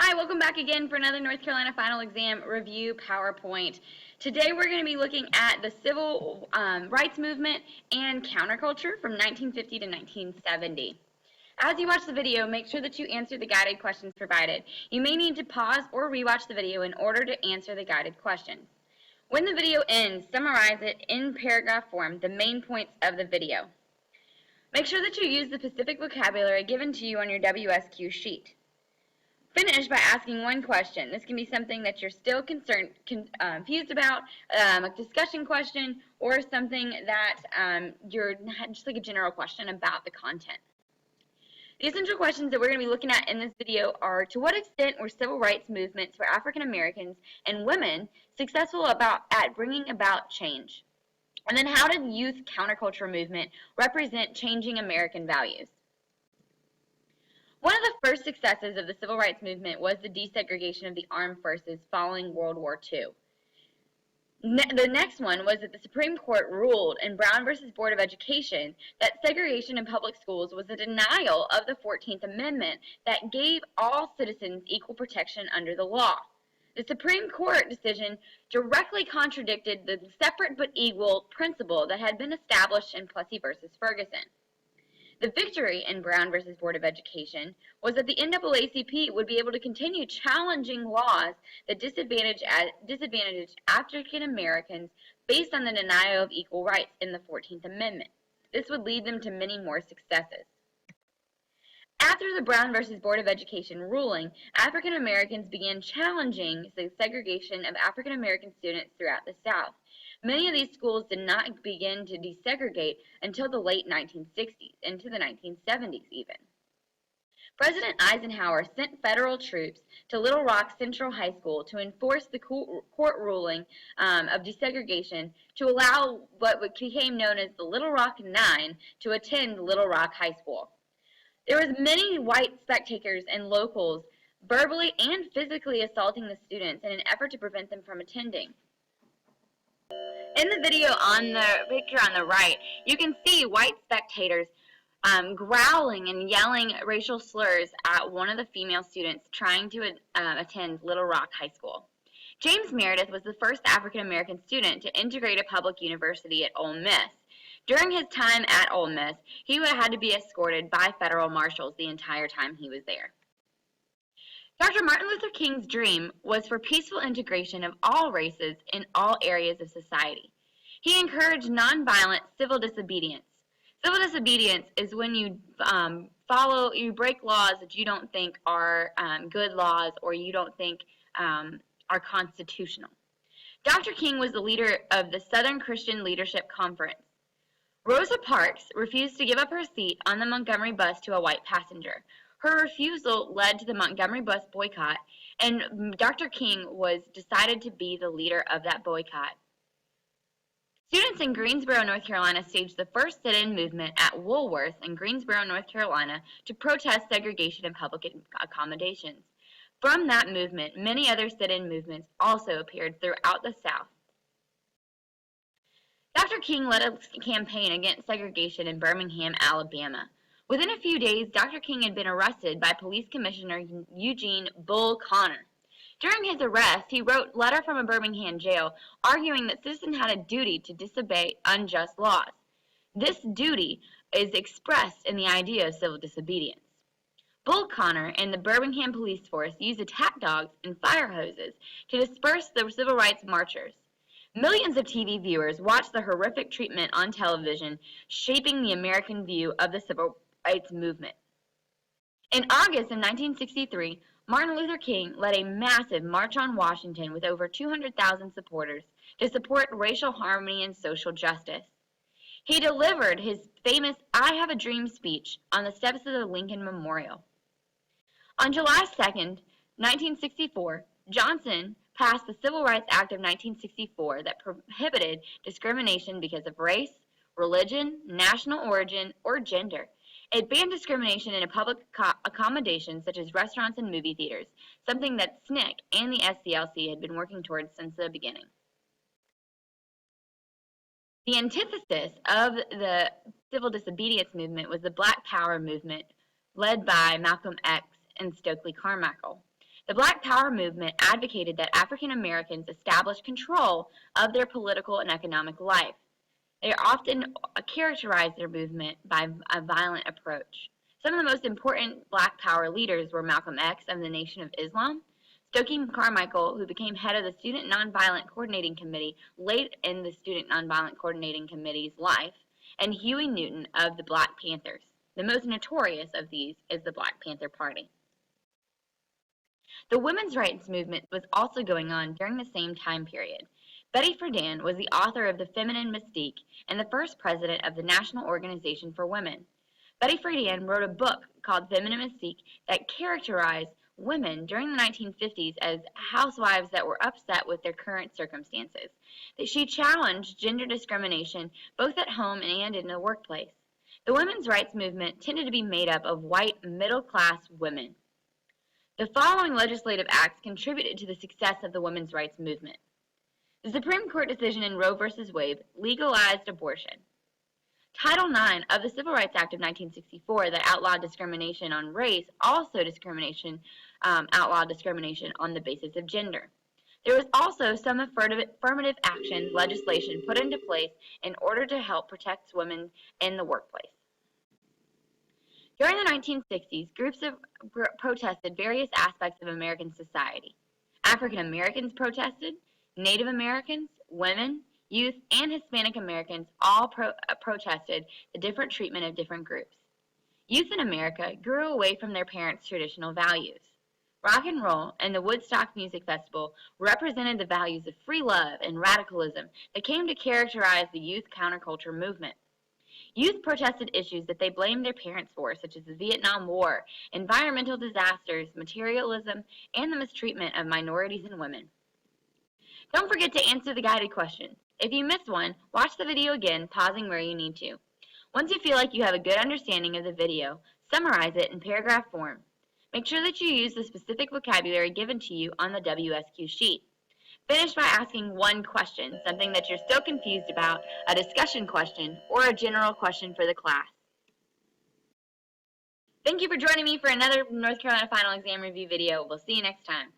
Hi, welcome back again for another North Carolina Final Exam Review PowerPoint. Today we're going to be looking at the Civil Rights Movement and Counterculture from 1950 to 1970. As you watch the video, make sure that you answer the guided questions provided. You may need to pause or rewatch the video in order to answer the guided questions. When the video ends, summarize it in paragraph form, the main points of the video. Make sure that you use the specific vocabulary given to you on your WSQ sheet. Finish by asking one question. This can be something that you're still confused about, a discussion question, or something that you're just like a general question about the content. The essential questions that we're going to be looking at in this video are: to what extent were civil rights movements for African Americans and women successful at bringing about change? And then how did youth counterculture movement represent changing American values? One of the first successes of the civil rights movement was the desegregation of the armed forces following World War II. The next one was that the Supreme Court ruled in Brown v. Board of Education that segregation in public schools was a denial of the 14th Amendment that gave all citizens equal protection under the law. The Supreme Court decision directly contradicted the separate but equal principle that had been established in Plessy v. Ferguson. The victory in Brown v. Board of Education was that the NAACP would be able to continue challenging laws that disadvantaged African Americans based on the denial of equal rights in the 14th Amendment. This would lead them to many more successes. After the Brown v. Board of Education ruling, African Americans began challenging the segregation of African American students throughout the South. Many of these schools did not begin to desegregate until the late 1960s, into the 1970s even. President Eisenhower sent federal troops to Little Rock Central High School to enforce the court ruling of desegregation to allow what became known as the Little Rock Nine to attend Little Rock High School. There was many white spectators and locals verbally and physically assaulting the students in an effort to prevent them from attending. In the video on the picture on the right, you can see white spectators growling and yelling racial slurs at one of the female students trying to attend Little Rock High School. James Meredith was the first African American student to integrate a public university at Ole Miss. During his time at Ole Miss, he had to be escorted by federal marshals the entire time he was there. Dr. Martin Luther King's dream was for peaceful integration of all races in all areas of society. He encouraged nonviolent civil disobedience. Civil disobedience is when you break laws that you don't think are good laws or you don't think are constitutional. Dr. King was the leader of the Southern Christian Leadership Conference. Rosa Parks refused to give up her seat on the Montgomery bus to a white passenger. Her refusal led to the Montgomery bus boycott, and Dr. King was decided to be the leader of that boycott. Students in Greensboro, North Carolina staged the first sit-in movement at Woolworth in Greensboro, North Carolina to protest segregation in public accommodations. From that movement, many other sit-in movements also appeared throughout the South. Dr. King led a campaign against segregation in Birmingham, Alabama. Within a few days, Dr. King had been arrested by Police Commissioner Eugene Bull Connor. During his arrest, he wrote a letter from a Birmingham jail arguing that citizens had a duty to disobey unjust laws. This duty is expressed in the idea of civil disobedience. Bull Connor and the Birmingham police force used attack dogs and fire hoses to disperse the civil rights marchers. Millions of TV viewers watched the horrific treatment on television, shaping the American view of the civil rights movement. In August of 1963, Martin Luther King led a massive March on Washington with over 200,000 supporters to support racial harmony and social justice. He delivered his famous "I Have a Dream" speech on the steps of the Lincoln Memorial. On July 2, 1964, Johnson passed the Civil Rights Act of 1964 that prohibited discrimination because of race, religion, national origin, or gender. It banned discrimination in public accommodations such as restaurants and movie theaters, something that SNCC and the SCLC had been working towards since the beginning. The antithesis of the civil disobedience movement was the Black Power movement, led by Malcolm X and Stokely Carmichael. The Black Power movement advocated that African Americans establish control of their political and economic life. They often characterized their movement by a violent approach. Some of the most important Black Power leaders were Malcolm X of the Nation of Islam, Stokely Carmichael, who became head of the Student Nonviolent Coordinating Committee late in the Student Nonviolent Coordinating Committee's life, and Huey Newton of the Black Panthers. The most notorious of these is the Black Panther Party. The women's rights movement was also going on during the same time period. Betty Friedan was the author of The Feminine Mystique and the first president of the National Organization for Women. Betty Friedan wrote a book called Feminine Mystique that characterized women during the 1950s as housewives that were upset with their current circumstances. That she challenged gender discrimination both at home and in the workplace. The women's rights movement tended to be made up of white middle-class women. The following legislative acts contributed to the success of the women's rights movement. The Supreme Court decision in Roe v. Wade legalized abortion. Title IX of the Civil Rights Act of 1964 that outlawed discrimination on race also outlawed discrimination on the basis of gender. There was also some affirmative action legislation put into place in order to help protect women in the workplace. During the 1960s, groups protested various aspects of American society. African Americans protested, Native Americans, women, youth, and Hispanic Americans all protested the different treatment of different groups. Youth in America grew away from their parents' traditional values. Rock and roll and the Woodstock Music Festival represented the values of free love and radicalism that came to characterize the youth counterculture movement. Youth protested issues that they blamed their parents for, such as the Vietnam War, environmental disasters, materialism, and the mistreatment of minorities and women. Don't forget to answer the guided questions. If you missed one, watch the video again, pausing where you need to. Once you feel like you have a good understanding of the video, summarize it in paragraph form. Make sure that you use the specific vocabulary given to you on the WSQ sheet. Finish by asking one question, something that you're still confused about, a discussion question, or a general question for the class. Thank you for joining me for another North Carolina Final Exam Review video. We'll see you next time.